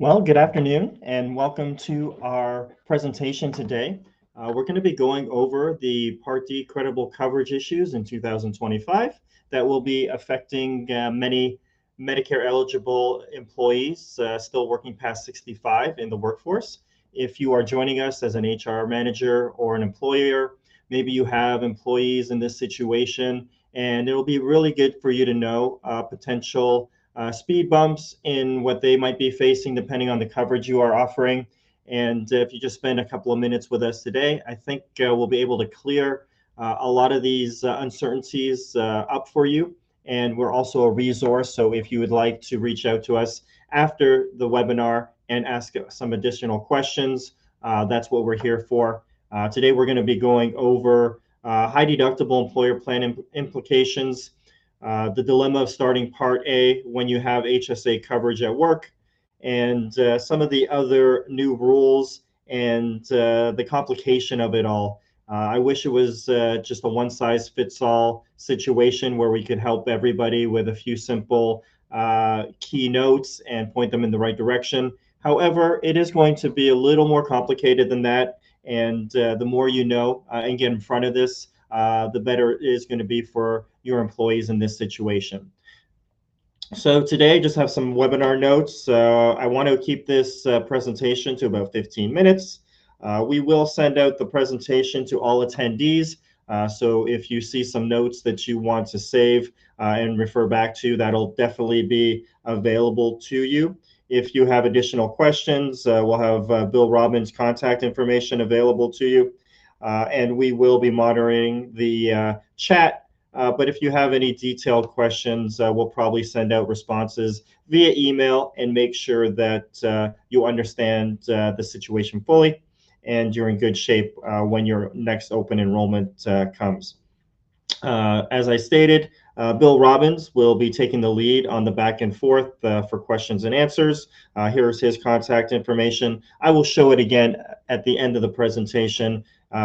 Well, good afternoon and welcome to our presentation today. We're going to be going over the Part D credible coverage issues in 2025 that will be affecting many Medicare eligible employees still working past 65 in the workforce. If you are joining us as an HR manager or an employer, maybe you have employees in this situation, and it'll be really good for you to know potential speed bumps in what they might be facing depending on the coverage you are offering. And if you just spend a couple of minutes with us today, I think we'll be able to clear a lot of these uncertainties up for you. And we're also a resource. So if you would like to reach out to us after the webinar and ask some additional questions, that's what we're here for. Today, we're going to be going over high deductible employer plan implications, the dilemma of starting Part A when you have HSA coverage at work, and some of the other new rules and the complication of it all. I wish it was just a one size fits all situation where we could help everybody with a few simple key notes and point them in the right direction. However, it is going to be a little more complicated than that. And the more you know and get in front of this, the better it is going to be for your employees in this situation. So today, I just have some webinar notes. I want to keep this presentation to about 15 minutes. We will send out the presentation to all attendees. So if you see some notes that you want to save and refer back to, that'll definitely be available to you. If you have additional questions, we'll have Bill Robbins' contact information available to you. And we will be monitoring the chat. But if you have any detailed questions, we'll probably send out responses via email and make sure that you understand the situation fully and you're in good shape when your next open enrollment comes. As I stated, Bill Robbins will be taking the lead on the back and forth for questions and answers. Here's his contact information. I will show it again at the end of the presentation.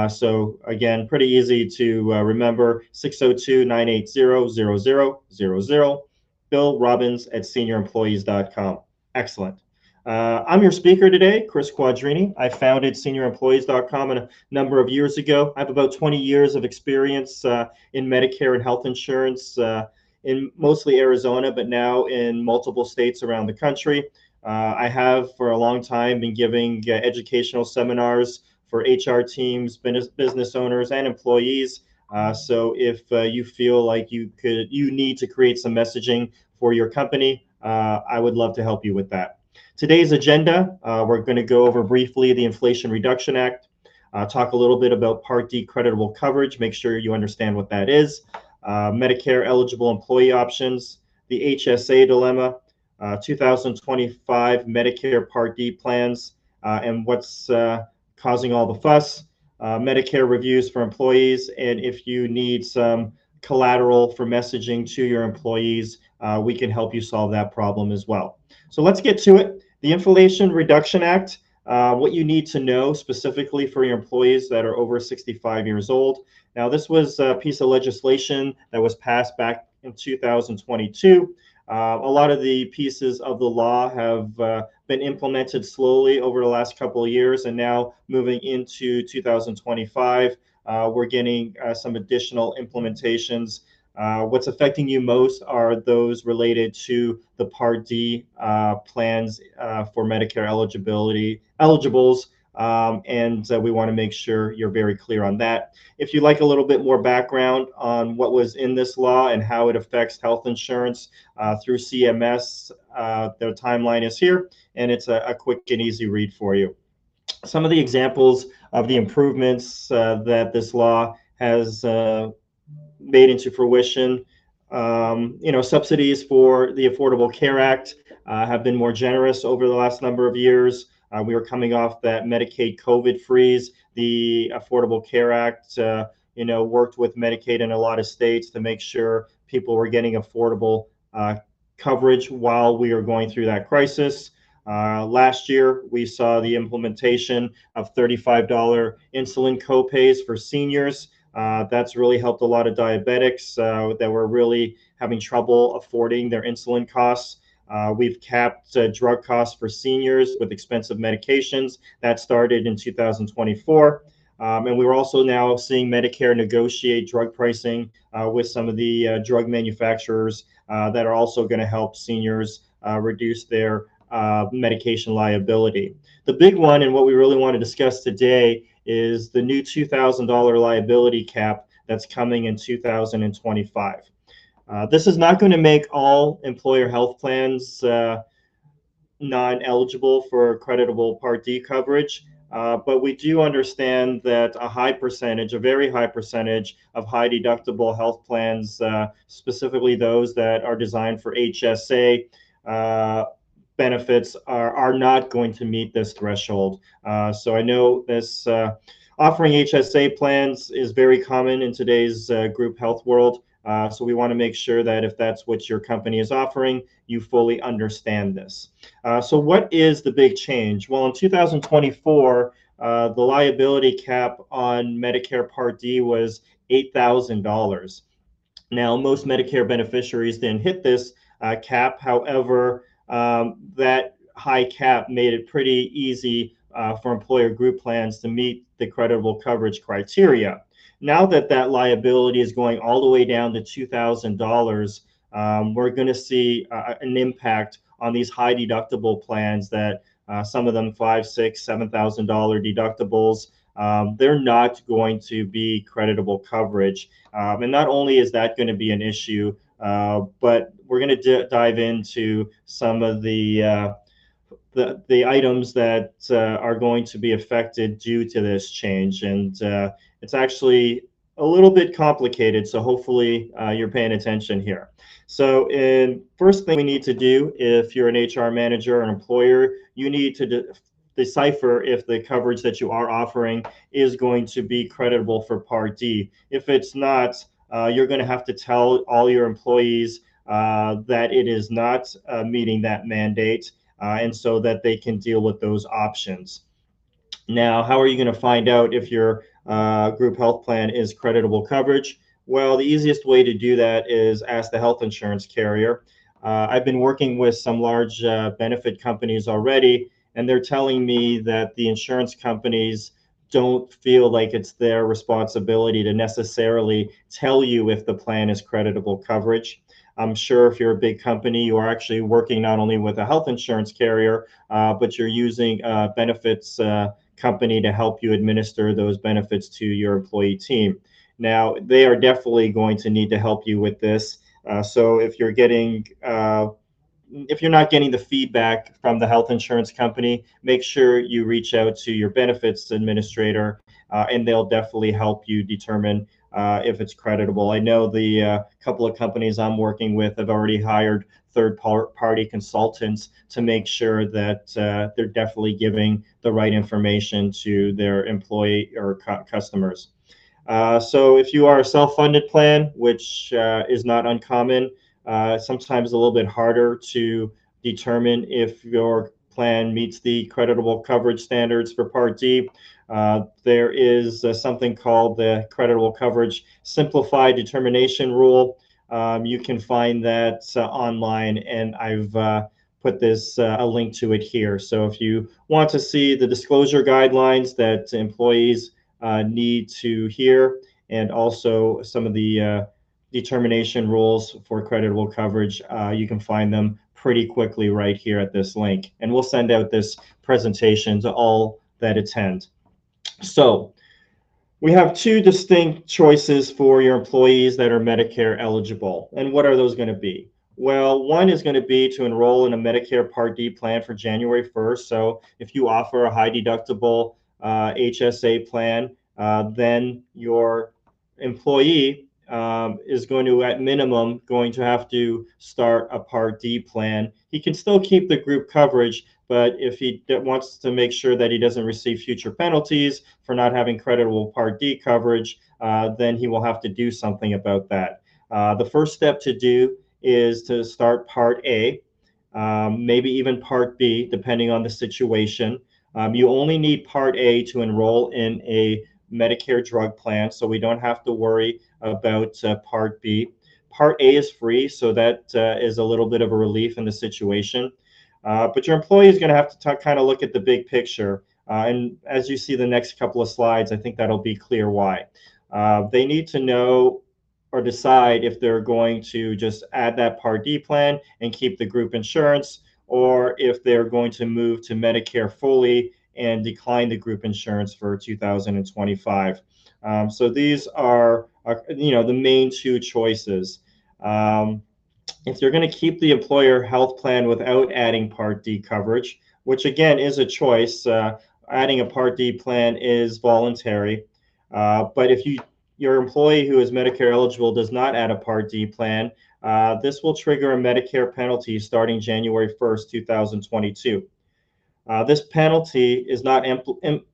So again, pretty easy to remember, 602-980-0000, Bill Robbins at senioremployees.com. Excellent. I'm your speaker today, Chris Quadrini. I founded senioremployees.com a number of years ago. I have about 20 years of experience in Medicare and health insurance in mostly Arizona, but now in multiple states around the country. I have for a long time been giving educational seminars for HR teams, business owners, and employees. So if you feel like you need to create some messaging for your company, I would love to help you with that. Today's agenda, we're going to go over briefly the Inflation Reduction Act, talk a little bit about Part D creditable coverage, make sure you understand what that is, Medicare eligible employee options, the HSA dilemma, 2025 Medicare Part D plans, and what's causing all the fuss, Medicare reviews for employees, and if you need some collateral for messaging to your employees, we can help you solve that problem as well. So let's get to it. The Inflation Reduction Act, what you need to know specifically for your employees that are over 65 years old. Now, this was a piece of legislation that was passed back in 2022. A lot of the pieces of the law have been implemented slowly over the last couple of years, and now moving into 2025, we're getting some additional implementations. What's affecting you most are those related to the Part D plans for Medicare eligibles, and we want to make sure you're very clear on that. If you'd like a little bit more background on what was in this law and how it affects health insurance through CMS, the timeline is here, and it's a quick and easy read for you. Some of the examples of the improvements that this law has made into fruition. Subsidies for the Affordable Care Act have been more generous over the last number of years. We were coming off that Medicaid COVID freeze. The Affordable Care Act, worked with Medicaid in a lot of states to make sure people were getting affordable coverage while we were going through that crisis. Last year, we saw the implementation of $35 insulin copays for seniors. That's really helped a lot of diabetics that were really having trouble affording their insulin costs. We've capped drug costs for seniors with expensive medications. That started in 2024. And we're also now seeing Medicare negotiate drug pricing with some of the drug manufacturers that are also going to help seniors reduce their medication liability. The big one, and what we really want to discuss today, is the new $2,000 liability cap that's coming in 2025. This is not going to make all employer health plans non-eligible for creditable Part D coverage. But we do understand that a high percentage, a very high percentage of high deductible health plans, specifically those that are designed for HSA benefits, are not going to meet this threshold. So I know this offering HSA plans is very common in today's group health world. So we want to make sure that if that's what your company is offering, you fully understand this. So what is the big change? Well, in 2024, the liability cap on Medicare Part D was $8,000. Now, most Medicare beneficiaries didn't hit this cap. However, that high cap made it pretty easy for employer group plans to meet the creditable coverage criteria. Now that that liability is going all the way down to $2,000, we're going to see an impact on these high deductible plans that some of them $5,000, $6,000, $7,000 deductibles. They're not going to be creditable coverage. And not only is that going to be an issue, but we're going to dive into some of the items that are going to be affected due to this change. And it's actually a little bit complicated, so hopefully you're paying attention here. So first thing we need to do, if you're an HR manager or an employer, you need to decipher if the coverage that you are offering is going to be creditable for Part D. If it's not, you're going to have to tell all your employees that it is not meeting that mandate, and so that they can deal with those options. Now, how are you going to find out if your group health plan is creditable coverage? Well, the easiest way to do that is ask the health insurance carrier. I've been working with some large benefit companies already, and they're telling me that the insurance companies don't feel like it's their responsibility to necessarily tell you if the plan is creditable coverage. I'm sure if you're a big company, you are actually working not only with a health insurance carrier, but you're using a benefits company to help you administer those benefits to your employee team. Now, they are definitely going to need to help you with this. So if you're not getting the feedback from the health insurance company, make sure you reach out to your benefits administrator, and they'll definitely help you determine if it's creditable. I know the couple of companies I'm working with have already hired third-party consultants to make sure that they're definitely giving the right information to their employee or customers. So if you are a self-funded plan, which is not uncommon, sometimes a little bit harder to determine if your plan meets the creditable coverage standards for Part D. There is something called the Creditable Coverage Simplified Determination Rule. You can find that online, and I've put a link to it here. So if you want to see the disclosure guidelines that employees need to hear, and also some of the determination rules for creditable coverage, you can find them pretty quickly right here at this link. And we'll send out this presentation to all that attend. So we have two distinct choices for your employees that are Medicare eligible. And what are those going to be? Well, one is going to be to enroll in a Medicare Part D plan for January 1st. So if you offer a high deductible HSA plan, then your employee is going to, at minimum, going to have to start a Part D plan. He can still keep the group coverage, but if he wants to make sure that he doesn't receive future penalties for not having creditable Part D coverage, then he will have to do something about that. The first step to do is to start Part A, maybe even Part B, depending on the situation. You only need Part A to enroll in a Medicare drug plan, so we don't have to worry about Part B. Part A is free, so that is a little bit of a relief in the situation. But your employee is going to have to kind of look at the big picture. And as you see the next couple of slides, I think that'll be clear why. They need to know or decide if they're going to just add that Part D plan and keep the group insurance, or if they're going to move to Medicare fully and decline the group insurance for 2025. So these are the main two choices. If you're going to keep the employer health plan without adding Part D coverage, which again is a choice, adding a Part D plan is voluntary. But if your employee who is Medicare eligible does not add a Part D plan, this will trigger a Medicare penalty starting January 1st, 2022. This penalty is not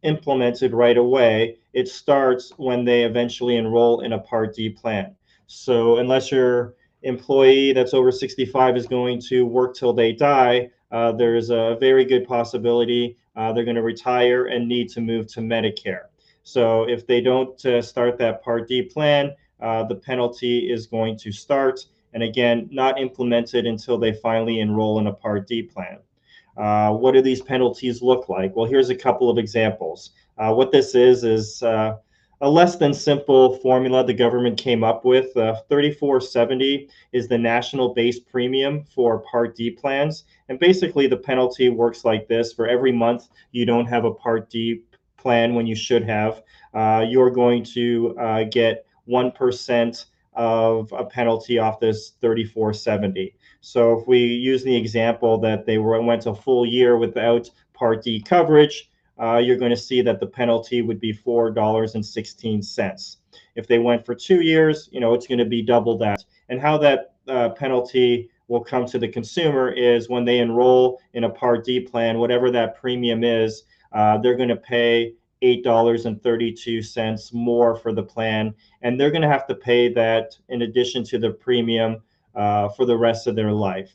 implemented right away. It starts when they eventually enroll in a Part D plan. So unless your employee that's over 65 is going to work till they die, there's a very good possibility they're going to retire and need to move to Medicare. So if they don't start that Part D plan, the penalty is going to start, and again, not implemented until they finally enroll in a Part D plan. What do these penalties look like? Well, here's a couple of examples. What this is a less than simple formula the government came up with. 3470 is the national base premium for Part D plans. And basically, the penalty works like this. For every month you don't have a Part D plan when you should have, you're going to get 1% of a penalty off this 3470. So if we use the example that they went a full year without Part D coverage, you're going to see that the penalty would be $4.16. If they went for 2 years, it's going to be double that. And how that penalty will come to the consumer is when they enroll in a Part D plan, whatever that premium is, they're going to pay $8.32 more for the plan, and they're going to have to pay that in addition to the premium for the rest of their life.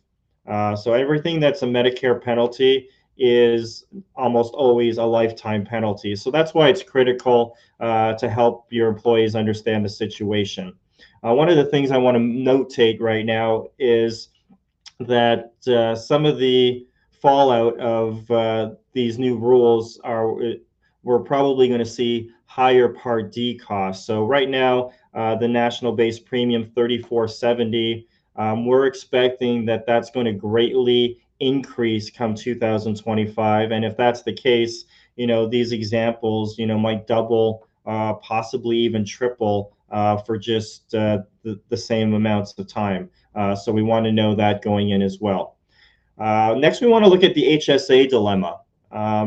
So everything that's a Medicare penalty is almost always a lifetime penalty. So that's why it's critical to help your employees understand the situation. One of the things I want to notate right now is that some of the fallout of these new rules we're probably going to see higher Part D costs. So right now, the national base premium 3470, we're expecting that that's going to greatly increase come 2025. And if that's the case, these examples, might double, possibly even triple for just the same amounts of time. So we want to know that going in as well. Next, we want to look at the HSA dilemma.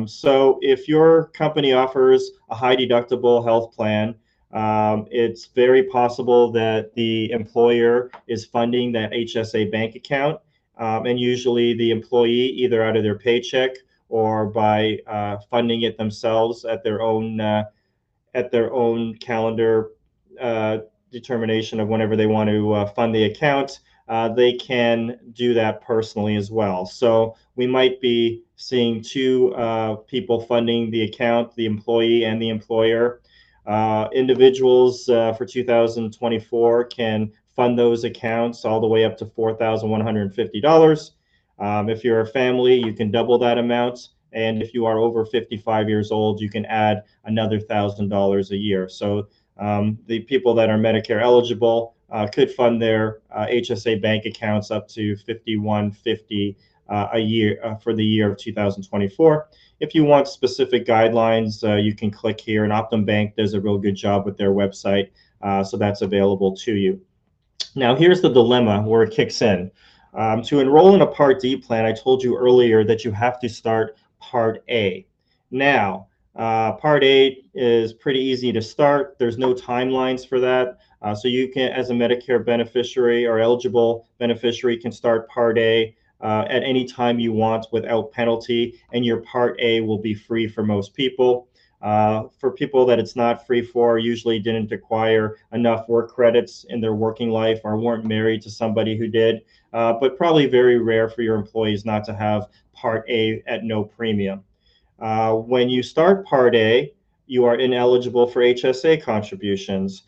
So if your company offers a high deductible health plan, it's very possible that the employer is funding that HSA bank account, and usually the employee, either out of their paycheck or by funding it themselves at their own calendar determination of whenever they want to fund the account, they can do that personally as well. So we might be seeing two people funding the account, the employee and the employer. Individuals for 2024 can fund those accounts all the way up to $4,150. If you're a family, you can double that amount. And if you are over 55 years old, you can add another $1,000 a year. So the people that are Medicare eligible could fund their HSA bank accounts up to $5,150 a year for the year of 2024. If you want specific guidelines, you can click here, and Optum Bank does a real good job with their website, so that's available to you. Now, here's the dilemma where it kicks in. To enroll in a Part D plan, I told you earlier that you have to start Part A. Now, Part A is pretty easy to start. There's no timelines for that. So you can, as a Medicare beneficiary or eligible beneficiary, can start Part A at any time you want without penalty, and your Part A will be free for most people. For people that it's not free for, usually didn't acquire enough work credits in their working life or weren't married to somebody who did, but probably very rare for your employees not to have Part A at no premium. When you start Part A, you are ineligible for HSA contributions.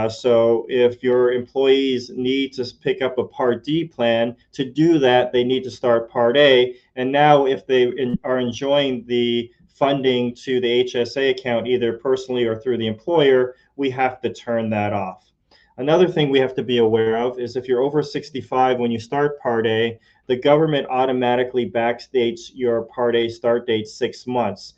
So if your employees need to pick up a Part D plan, to do that, they need to start Part A. And now if they are enjoying the funding to the HSA account, either personally or through the employer, we have to turn that off. Another thing we have to be aware of is if you're over 65 when you start Part A, the government automatically backdates your Part A start date 6 months.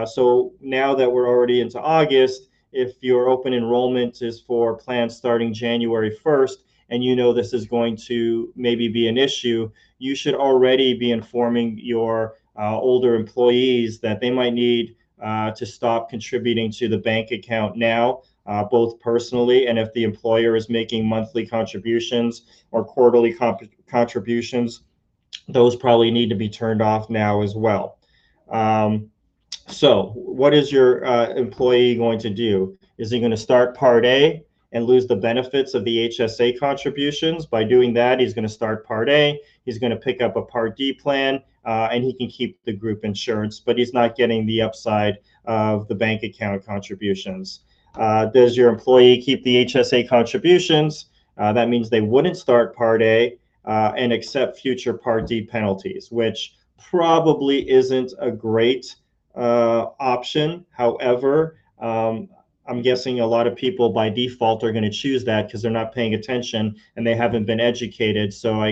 So now that we're already into August, if your open enrollment is for plans starting January 1st, and you know this is going to maybe be an issue, you should already be informing your older employees that they might need to stop contributing to the bank account now, both personally and if the employer is making monthly contributions or quarterly contributions, those probably need to be turned off now as well. Um, so, what is your employee going to do? Is he going to start Part A and lose the benefits of the HSA contributions? By doing that, he's going to start Part A, he's going to pick up a Part D plan, and he can keep the group insurance, but he's not getting the upside of the bank account contributions. Does your employee keep the HSA contributions? That means they wouldn't start Part A and accept future Part D penalties, which probably isn't a great option. However, I'm guessing a lot of people by default are going to choose that because they're not paying attention and they haven't been educated. So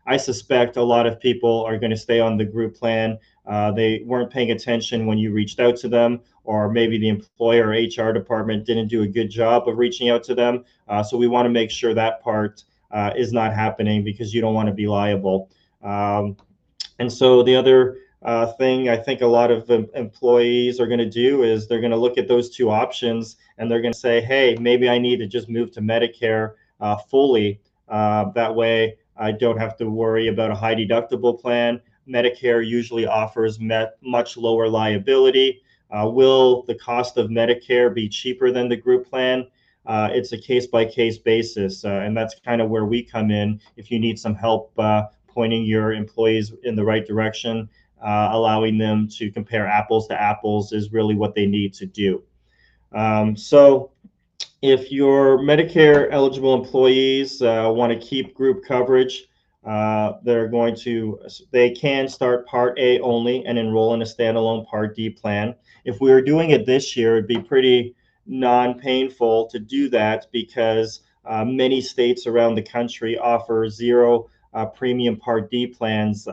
I suspect a lot of people are going to stay on the group plan. They weren't paying attention when you reached out to them, or maybe the employer or HR department didn't do a good job of reaching out to them. So we want to make sure that part is not happening because you don't want to be liable. And so the other thing I think a lot of employees are going to do is they're going to look at those two options and they're going to say, hey, maybe I need to just move to Medicare fully. That way I don't have to worry about a high deductible plan. Medicare usually offers much lower liability. Will the cost of Medicare be cheaper than the group plan? It's a case by case basis, and that's kind of where we come in. If you need some help pointing your employees in the right direction, allowing them to compare apples to apples is really what they need to do. So if your Medicare eligible employees want to keep group coverage, they can start Part A only and enroll in a standalone Part D plan. If we were doing it this year, it'd be pretty non-painful to do that because many states around the country offer zero premium Part D plans.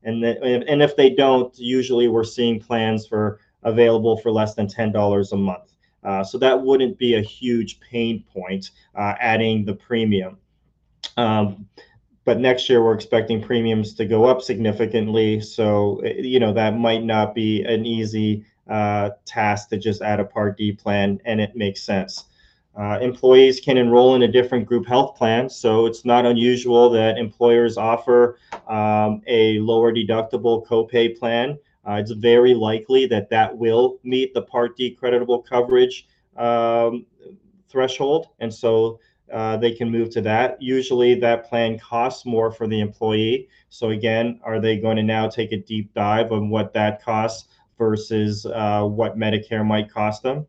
And if they don't, usually we're seeing plans for available for less than $10 a month. So that wouldn't be a huge pain point adding the premium. But next year we're expecting premiums to go up significantly. So, that might not be an easy task to just add a Part D plan, and it makes sense. Employees can enroll in a different group health plan, so it's not unusual that employers offer a lower deductible copay plan. It's very likely that that will meet the Part D creditable coverage threshold, and so they can move to that. Usually that plan costs more for the employee. So again, are they going to now take a deep dive on what that costs versus what Medicare might cost them?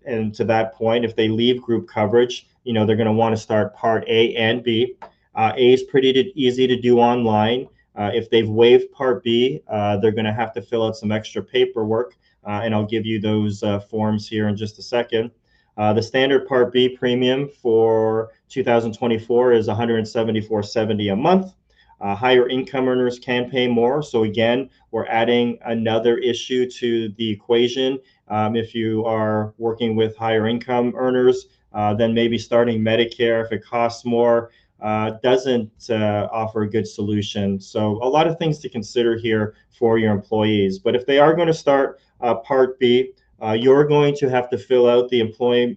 And to that point, if they leave group coverage, they're going to want to start Part A and B. A is pretty easy to do online. If they've waived Part B, they're going to have to fill out some extra paperwork, and I'll give you those forms here in just a second. The standard Part B premium for 2024 is $174.70 a month. Higher income earners can pay more. So again, we're adding another issue to the equation. If you are working with higher income earners, then maybe starting Medicare, if it costs more, doesn't offer a good solution. So a lot of things to consider here for your employees. But if they are going to start Part B, you're going to have to fill out the employment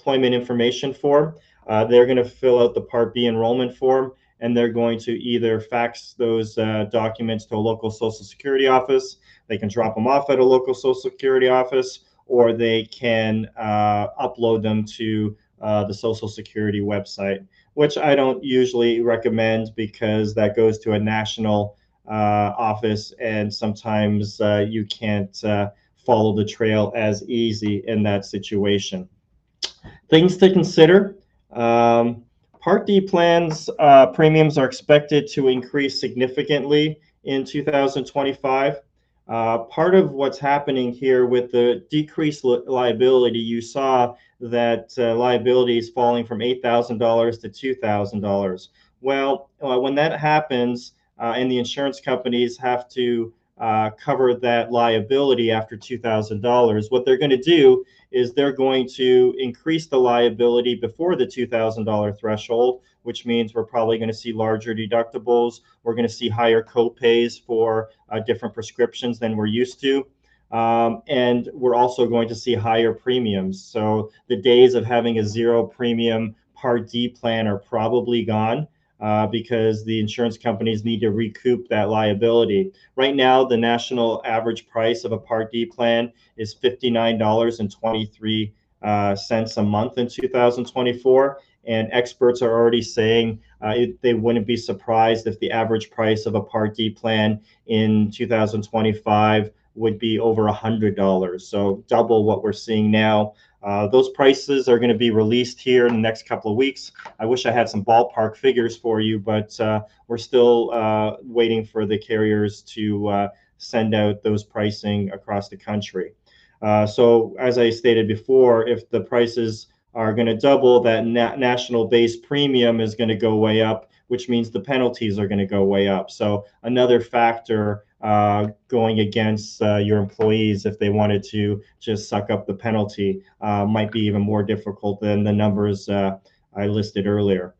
information form. They're going to fill out the Part B enrollment form, and they're going to either fax those documents to a local Social Security office. They can drop them off at a local Social Security office, or they can upload them to the Social Security website, which I don't usually recommend because that goes to a national office, and sometimes you can't follow the trail as easy in that situation. Things to consider. Um, Part D plans premiums are expected to increase significantly in 2025. Part of what's happening here with the decreased liability, you saw that liability is falling from $8,000 to $2,000. Well, when that happens, and the insurance companies have to cover that liability after $2,000, what they're going to do is they're going to increase the liability before the $2,000 threshold, which means we're probably going to see larger deductibles. We're going to see higher copays for different prescriptions than we're used to. And we're also going to see higher premiums. So the days of having a zero premium Part D plan are probably gone. Because the insurance companies need to recoup that liability. Right now, the national average price of a Part D plan is $59.23 a month in 2024. And experts are already saying they wouldn't be surprised if the average price of a Part D plan in 2025 would be over $100. So double what we're seeing now. Those prices are going to be released here in the next couple of weeks. I wish I had some ballpark figures for you, but we're still waiting for the carriers to send out those pricing across the country. So as I stated before, if the prices are going to double, that national base premium is going to go way up, which means the penalties are going to go way up. So another factor going against your employees if they wanted to just suck up the penalty might be even more difficult than the numbers I listed earlier.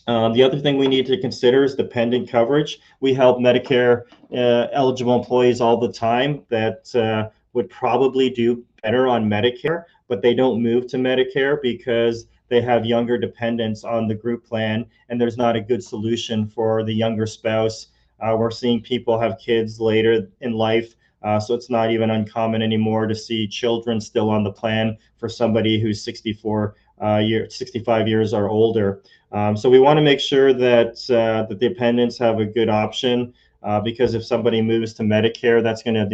The other thing we need to consider is dependent coverage. We help Medicare eligible employees all the time that would probably do better on Medicare, but they don't move to Medicare because they have younger dependents on the group plan, and there's not a good solution for the younger spouse. We're seeing people have kids later in life, so it's not even uncommon anymore to see children still on the plan for somebody who's 65 years or older. So we want to make sure that the dependents have a good option because if somebody moves to Medicare, that's going to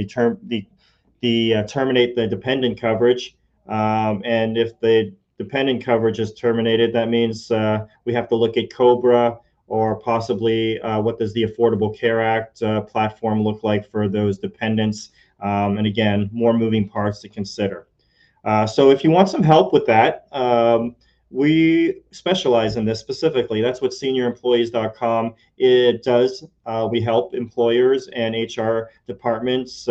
terminate the dependent coverage. And if the dependent coverage is terminated, that means we have to look at COBRA or possibly what does the Affordable Care Act platform look like for those dependents. And again, more moving parts to consider. So if you want some help with that, we specialize in this specifically. That's what senioremployees.com it does. We help employers and HR departments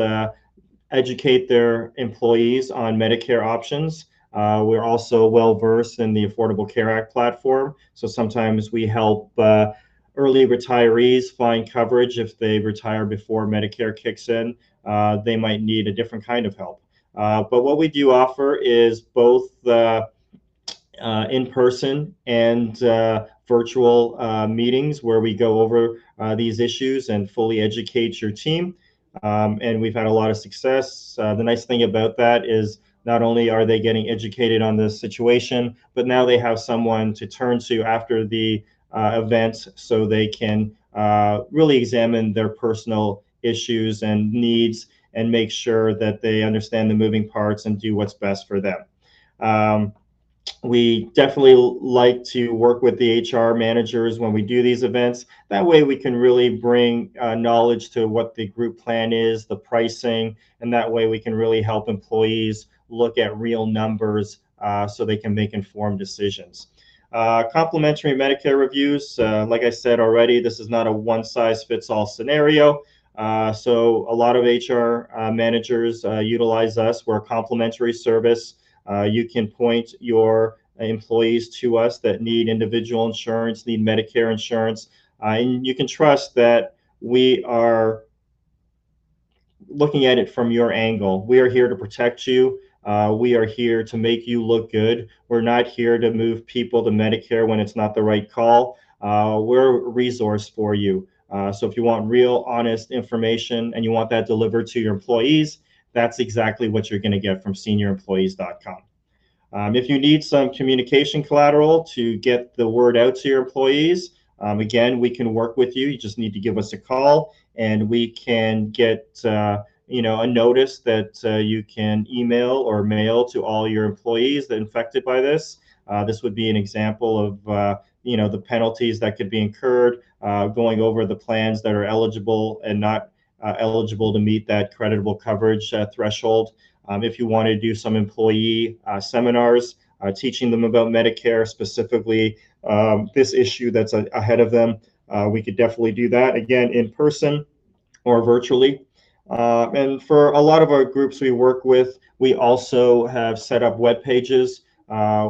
educate their employees on Medicare options. We're also well versed in the Affordable Care Act platform. So sometimes we help early retirees find coverage if they retire before Medicare kicks in. They might need a different kind of help. But what we do offer is both in person and virtual meetings where we go over these issues and fully educate your team. And we've had a lot of success. The nice thing about that is not only are they getting educated on the situation, but now they have someone to turn to after the event so they can really examine their personal issues and needs and make sure that they understand the moving parts and do what's best for them. We definitely like to work with the HR managers when we do these events. That way we can really bring knowledge to what the group plan is, the pricing, and that way we can really help employees look at real numbers so they can make informed decisions. Complimentary Medicare reviews, like I said already, this is not a one-size-fits-all scenario. So a lot of HR managers utilize us. We're a complimentary service. You can point your employees to us that need individual insurance, need Medicare insurance, and you can trust that we are looking at it from your angle. We are here to protect you. We are here to make you look good. We're not here to move people to Medicare when it's not the right call. We're a resource for you. So if you want real, honest information and you want that delivered to your employees, that's exactly what you're going to get from senioremployees.com. If you need some communication collateral to get the word out to your employees, again, we can work with you. You just need to give us a call, and we can get a notice that you can email or mail to all your employees that are infected by this. This would be an example of the penalties that could be incurred, going over the plans that are eligible and not eligible to meet that creditable coverage threshold. If you want to do some employee seminars, teaching them about Medicare, specifically this issue that's ahead of them, we could definitely do that, again, in person or virtually. And for a lot of our groups we work with, we also have set up web pages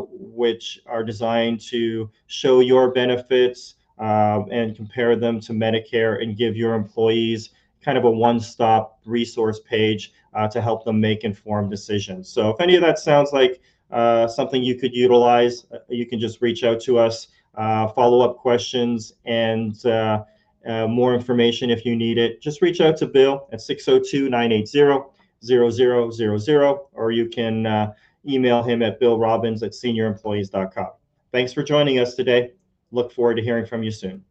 which are designed to show your benefits and compare them to Medicare and give your employees kind of a one-stop resource page to help them make informed decisions. So if any of that sounds like something you could utilize, you can just reach out to us, follow-up questions, and more information if you need it. Just reach out to Bill at 602-980-0000, or you can email him at billrobbins@senioremployees.com. Thanks for joining us today. Look forward to hearing from you soon.